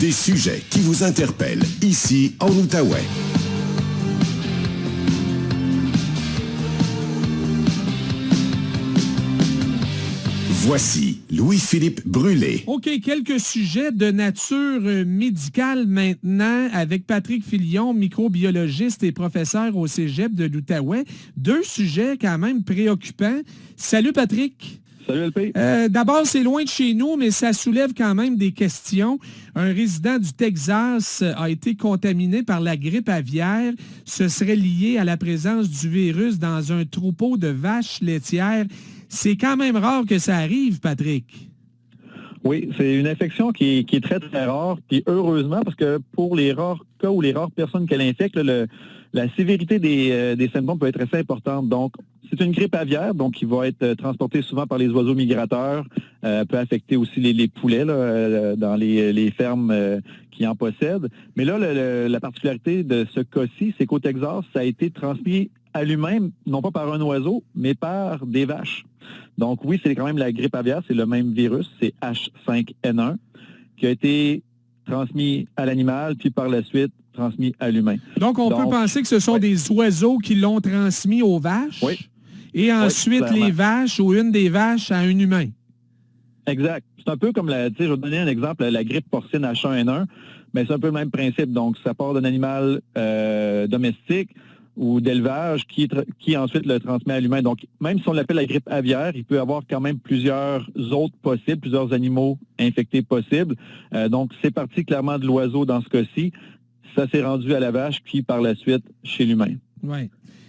Des sujets qui vous interpellent ici en Outaouais. Voici Louis-Philippe Brûlé. OK, quelques sujets de nature médicale maintenant avec Patrick Filion, microbiologiste et professeur au Cégep de l'Outaouais. Deux sujets quand même préoccupants. Salut Patrick. Salut LP. D'abord, c'est loin de chez nous, mais ça soulève quand même des questions. Un résident du Texas a été contaminé par la grippe aviaire. Ce serait lié à la présence du virus dans un troupeau de vaches laitières. C'est quand même rare que ça arrive, Patrick. Oui, c'est une infection qui est très, très rare. Puis heureusement, parce que pour les rares cas ou les rares personnes qu'elle infecte, la sévérité des symptômes peut être assez importante. Donc, c'est une grippe aviaire, donc qui va être transportée souvent par les oiseaux migrateurs, peut affecter aussi les poulets là, dans les fermes qui en possèdent. Mais là, la particularité de ce cas-ci, c'est qu'au Texas, ça a été transmis à l'humain, non pas par un oiseau, mais par des vaches. Donc oui, c'est quand même la grippe aviaire, c'est le même virus, c'est H5N1, qui a été transmis à l'animal, puis par la suite transmis à l'humain. Donc on peut penser que ce sont des oiseaux qui l'ont transmis aux vaches, et ensuite les vaches ou une des vaches à un humain. Exact. C'est un peu comme, je vais vous donner un exemple, la grippe porcine H1N1, mais c'est un peu le même principe. Donc ça part d'un animal domestique ou d'élevage qui ensuite le transmet à l'humain. Donc, même si on l'appelle la grippe aviaire, il peut y avoir quand même plusieurs autres possibles, plusieurs animaux infectés possibles. Donc, c'est parti clairement de l'oiseau dans ce cas-ci. Ça s'est rendu à la vache, puis par la suite chez l'humain. Oui.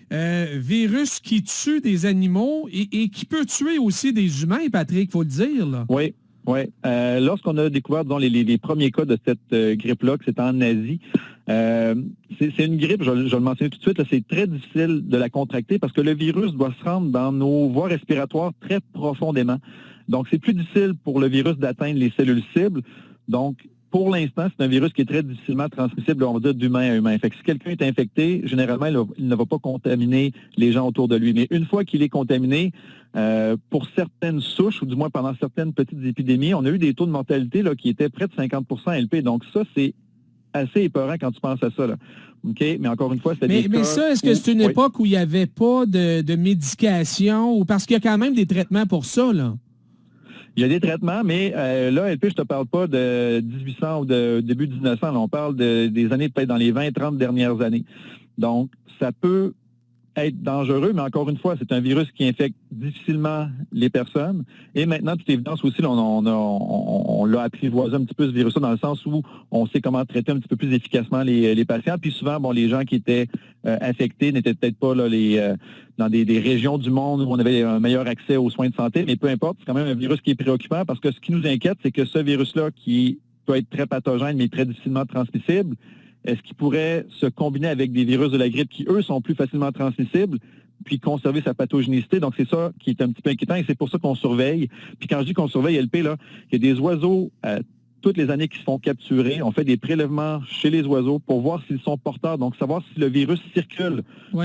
Virus qui tue des animaux et qui peut tuer aussi des humains, Patrick, il faut le dire. Là. Oui. Oui. Lorsqu'on a découvert disons, les premiers cas de cette grippe-là, que c'était en Asie, c'est une grippe, je le mentionnais tout de suite, c'est très difficile de la contracter parce que le virus doit se rendre dans nos voies respiratoires très profondément. Donc, c'est plus difficile pour le virus d'atteindre les cellules cibles. Donc, pour l'instant, c'est un virus qui est très difficilement transmissible, on va dire, d'humain à humain. Fait que si quelqu'un est infecté, généralement, il ne va pas contaminer les gens autour de lui. Mais une fois qu'il est contaminé, pour certaines souches, ou du moins pendant certaines petites épidémies, on a eu des taux de mortalité là, qui étaient près de 50% LP. Donc ça, c'est assez épeurant quand tu penses à ça. Là. OK? Mais encore une fois, c'est des Mais ça, est-ce que c'est une époque où il n'y avait pas de médication ou parce qu'il y a quand même des traitements pour ça, là? Il y a des traitements, mais là, LP, je te parle pas de 1800 ou de début 1900. Là, on parle des années peut-être dans les 20-30 dernières années. Donc, ça peut être dangereux, mais encore une fois, c'est un virus qui infecte difficilement les personnes. Et maintenant, toute évidence aussi, on l'a apprivoisé un petit peu ce virus-là dans le sens où on sait comment traiter un petit peu plus efficacement les patients. Puis souvent, les gens qui étaient infectés n'étaient peut-être pas là, dans des régions du monde où on avait un meilleur accès aux soins de santé, mais peu importe, c'est quand même un virus qui est préoccupant parce que ce qui nous inquiète, c'est que ce virus-là qui peut être très pathogène, mais très difficilement transmissible, est-ce qu'il pourrait se combiner avec des virus de la grippe qui, eux, sont plus facilement transmissibles, puis conserver sa pathogénicité? Donc, c'est ça qui est un petit peu inquiétant et c'est pour ça qu'on surveille. Puis quand je dis qu'on surveille, LP, là, il y a des oiseaux toutes les années qui se font capturer. On fait des prélèvements chez les oiseaux pour voir s'ils sont porteurs, donc savoir si le virus circule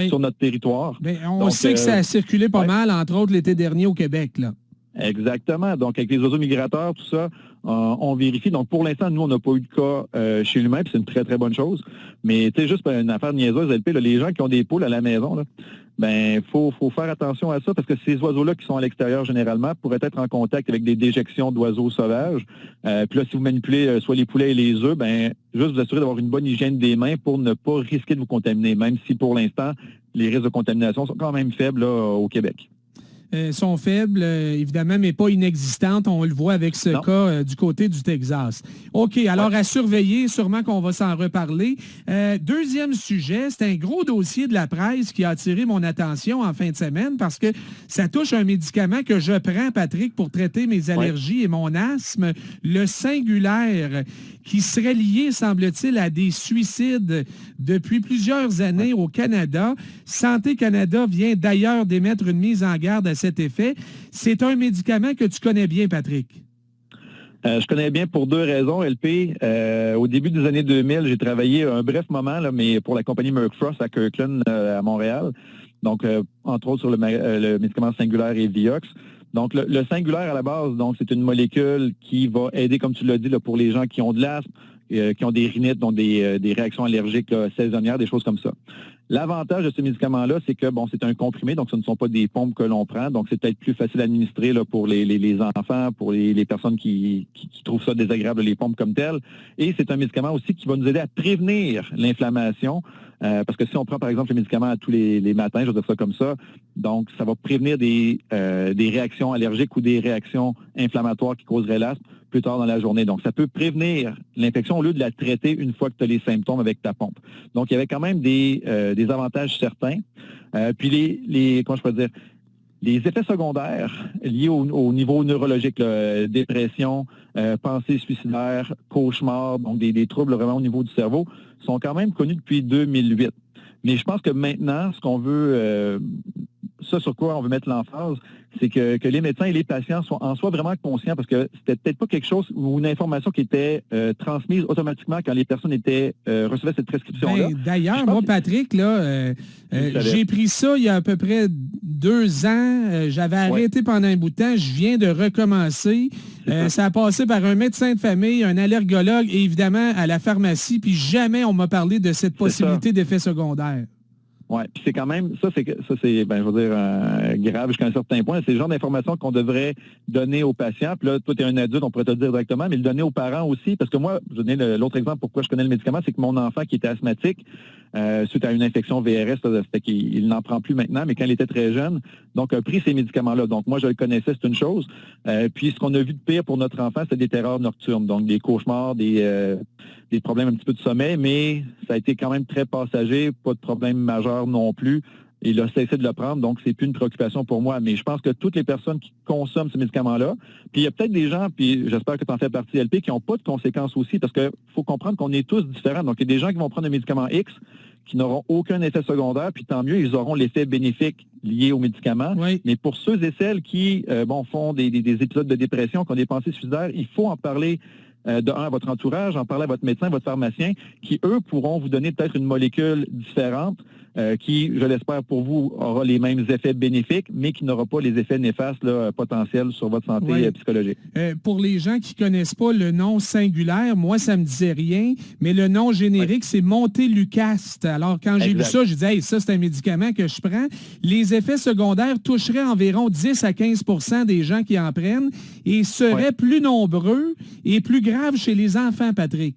sur notre territoire. Bien, on sait que ça a circulé pas mal, entre autres l'été dernier au Québec, là. Exactement. Donc, avec les oiseaux migrateurs, tout ça, on vérifie. Donc, pour l'instant, nous, on n'a pas eu de cas chez l'humain, puis c'est une très, très bonne chose. Mais, tu sais, juste une affaire niaiseuse, LP, là, les gens qui ont des poules à la maison, là, ben, faut faire attention à ça parce que ces oiseaux-là qui sont à l'extérieur généralement pourraient être en contact avec des déjections d'oiseaux sauvages. Puis là, si vous manipulez soit les poulets et les œufs, ben, juste vous assurer d'avoir une bonne hygiène des mains pour ne pas risquer de vous contaminer, même si pour l'instant, les risques de contamination sont quand même faibles là, au Québec. Sont faibles, évidemment, mais pas inexistantes. On le voit avec ce cas du côté du Texas. OK, alors à surveiller, sûrement qu'on va s'en reparler. Deuxième sujet, c'est un gros dossier de la presse qui a attiré mon attention en fin de semaine parce que ça touche un médicament que je prends, Patrick, pour traiter mes allergies et mon asthme, le Singulair, qui serait lié, semble-t-il, à des suicides depuis plusieurs années au Canada. Santé Canada vient d'ailleurs d'émettre une mise en garde à cet effet. C'est un médicament que tu connais bien, Patrick. Je connais bien pour deux raisons, LP. Au début des années 2000, j'ai travaillé un bref moment, là, mais pour la compagnie Merck Frost à Kirkland, à Montréal. Donc, entre autres sur le médicament Singulair et Vioxx. Donc, le Singulair à la base, donc c'est une molécule qui va aider, comme tu l'as dit, là, pour les gens qui ont de l'asthme, qui ont des rhinites, donc des réactions allergiques là, saisonnières, des choses comme ça. L'avantage de ce médicament-là, c'est que, c'est un comprimé, donc ce ne sont pas des pompes que l'on prend, donc c'est peut-être plus facile à administrer là, pour les enfants, pour les personnes qui trouvent ça désagréable, les pompes comme telles. Et c'est un médicament aussi qui va nous aider à prévenir l'inflammation, parce que si on prend, par exemple, le médicament à tous les matins, je vais dire ça comme ça, donc ça va prévenir des réactions allergiques ou des réactions inflammatoires qui causeraient l'asthme plus tard dans la journée. Donc, ça peut prévenir l'infection au lieu de la traiter une fois que tu as les symptômes avec ta pompe. Donc, il y avait quand même des avantages certains. Puis, comment je peux dire, les effets secondaires liés au niveau neurologique, là, dépression, pensée suicidaire, cauchemar, donc des troubles vraiment au niveau du cerveau, sont quand même connus depuis 2008. Mais je pense que maintenant, ce qu'on veut, ça sur quoi on veut mettre l'emphase, c'est que les médecins et les patients soient vraiment conscients, parce que c'était peut-être pas quelque chose ou une information qui était transmise automatiquement quand les personnes recevaient cette prescription-là. D'ailleurs, moi, Patrick, là, j'ai pris ça il y a à peu près 2 ans. J'avais arrêté pendant un bout de temps. Je viens de recommencer. Ça a passé par un médecin de famille, un allergologue et évidemment à la pharmacie. Puis jamais on m'a parlé de cette possibilité d'effet secondaire. Oui, puis c'est quand même, je veux dire, grave jusqu'à un certain point. C'est le genre d'information qu'on devrait donner aux patients. Puis là, toi, tu es un adulte, on pourrait te le dire directement, mais le donner aux parents aussi. Parce que moi, je vais donner l'autre exemple pourquoi je connais le médicament, c'est que mon enfant qui était asthmatique, suite à une infection VRS, c'était qu'il n'en prend plus maintenant, mais quand il était très jeune, donc a pris ces médicaments-là. Donc moi, je le connaissais, c'est une chose. Puis ce qu'on a vu de pire pour notre enfant, c'était des terreurs nocturnes, donc des cauchemars, des problèmes un petit peu de sommeil, mais ça a été quand même très passager, pas de problème majeur non plus. Il a cessé de le prendre, donc c'est plus une préoccupation pour moi. Mais je pense que toutes les personnes qui consomment ces médicaments-là, puis il y a peut-être des gens, puis j'espère que tu en fais partie, LP, qui n'ont pas de conséquences aussi, parce qu'il faut comprendre qu'on est tous différents. Donc, il y a des gens qui vont prendre un médicament X, qui n'auront aucun effet secondaire, puis tant mieux, ils auront l'effet bénéfique lié au médicament. Oui. Mais pour ceux et celles qui font des épisodes de dépression, qui ont des pensées suicidaires, il faut en parler à votre entourage, en parler à votre médecin, votre pharmacien, qui, eux, pourront vous donner peut-être une molécule différente qui, je l'espère pour vous, aura les mêmes effets bénéfiques, mais qui n'aura pas les effets néfastes là, potentiels sur votre santé psychologique. Pour les gens qui ne connaissent pas le nom singulière, moi, ça ne me disait rien, mais le nom générique, c'est Montelukast. Alors, quand j'ai vu ça, je disais, hey, ça, c'est un médicament que je prends. Les effets secondaires toucheraient environ 10 à 15 % des gens qui en prennent et seraient plus nombreux et plus graves chez les enfants, Patrick.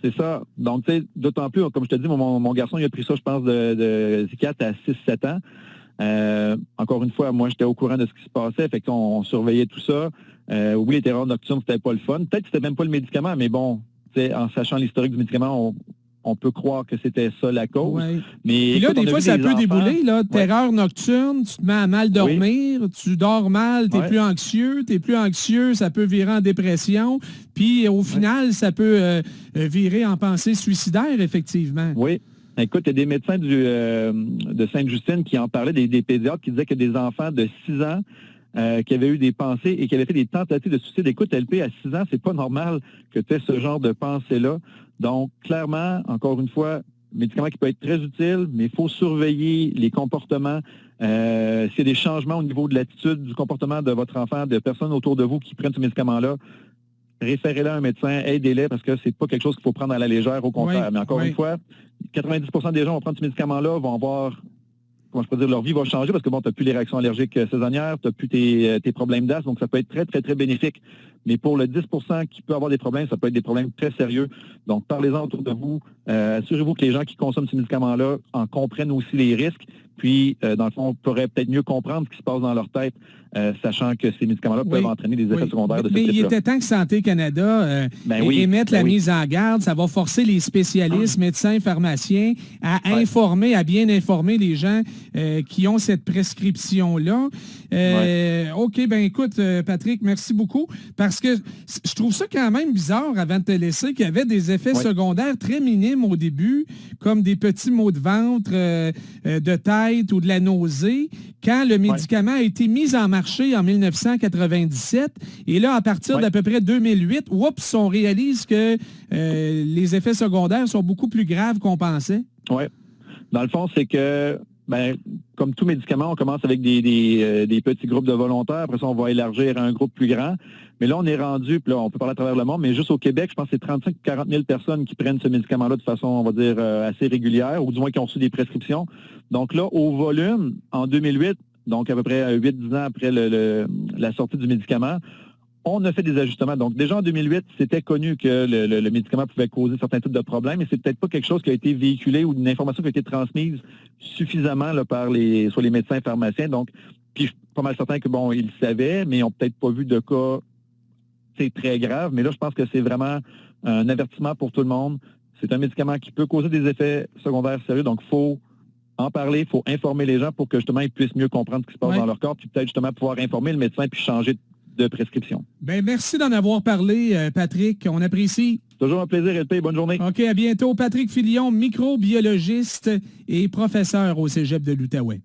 C'est ça. Donc, tu sais, d'autant plus, comme je te dis, mon garçon, il a pris ça, je pense, de 4 à 6-7 ans. Encore une fois, moi, j'étais au courant de ce qui se passait, fait qu'on surveillait tout ça. Oui, les terreurs nocturnes, c'était pas le fun. Peut-être que c'était même pas le médicament, mais bon, tu sais, en sachant l'historique du médicament, on peut croire que c'était ça la cause. Ouais. Mais puis là, des fois, ça peut débouler, là, terreur nocturne, tu te mets à mal dormir, tu dors mal, tu es plus anxieux, ça peut virer en dépression, puis au final, ça peut virer en pensée suicidaire, effectivement. Oui. Écoute, il y a des médecins de Sainte-Justine qui en parlaient, des pédiatres qui disaient que des enfants de 6 ans qui avaient eu des pensées et qui avaient fait des tentatives de suicide. Écoute, LP, à 6 ans, c'est pas normal que tu aies ce genre de pensée-là. Donc, clairement, encore une fois, médicament qui peut être très utile, mais il faut surveiller les comportements. S'il y a des changements au niveau de l'attitude, du comportement de votre enfant, de personnes autour de vous qui prennent ce médicament-là, référez-le à un médecin, aidez-les, parce que c'est pas quelque chose qu'il faut prendre à la légère, au contraire. Mais encore une fois, 90 % des gens vont prendre ce médicament-là, vont avoir, comment je peux dire, leur vie va changer parce que bon, tu n'as plus les réactions allergiques saisonnières, tu n'as plus tes problèmes d'asthme, donc ça peut être très, très, très bénéfique. Mais pour le 10 % qui peut avoir des problèmes, ça peut être des problèmes très sérieux. Donc, parlez-en autour de vous. Assurez-vous que les gens qui consomment ces médicaments-là en comprennent aussi les risques. Puis, dans le fond, on pourrait peut-être mieux comprendre ce qui se passe dans leur tête, sachant que ces médicaments-là peuvent entraîner des effets secondaires de ce type-là. Mais il était temps que Santé Canada émette la mise en garde. Ça va forcer les spécialistes, médecins, pharmaciens à informer, à bien informer les gens qui ont cette prescription-là. OK, ben écoute, Patrick, merci beaucoup. Parce que je trouve ça quand même bizarre, avant de te laisser, qu'il y avait des effets secondaires très minimes au début, comme des petits maux de ventre, de tête ou de la nausée, quand le médicament a été mis en marché en 1997. Et là, à partir d'à peu près 2008, on réalise que les effets secondaires sont beaucoup plus graves qu'on pensait. Oui. Dans le fond, c'est que ben, comme tout médicament, on commence avec des petits groupes de volontaires. Après ça, on va élargir à un groupe plus grand. Mais là, on est rendu, puis là, on peut parler à travers le monde, mais juste au Québec, je pense que c'est 35-40 000 personnes qui prennent ce médicament-là de façon, on va dire, assez régulière, ou du moins qui ont reçu des prescriptions. Donc là, au volume, en 2008, donc à peu près 8-10 ans après la sortie du médicament, on a fait des ajustements. Donc, déjà en 2008, c'était connu que le médicament pouvait causer certains types de problèmes, mais c'est peut-être pas quelque chose qui a été véhiculé ou une information qui a été transmise suffisamment là, par soit les médecins et pharmaciens. Donc, puis je suis pas mal certain que, bon, ils le savaient, mais ils n'ont peut-être pas vu de cas très grave. Mais là, je pense que c'est vraiment un avertissement pour tout le monde. C'est un médicament qui peut causer des effets secondaires sérieux. Donc, il faut en parler, il faut informer les gens pour que, justement, ils puissent mieux comprendre ce qui se passe dans leur corps, puis peut-être, justement, pouvoir informer le médecin puis changer de prescription. Bien, merci d'en avoir parlé, Patrick. On apprécie. Toujours un plaisir, LP. Bonne journée. OK, à bientôt. Patrick Filion, microbiologiste et professeur au Cégep de l'Outaouais.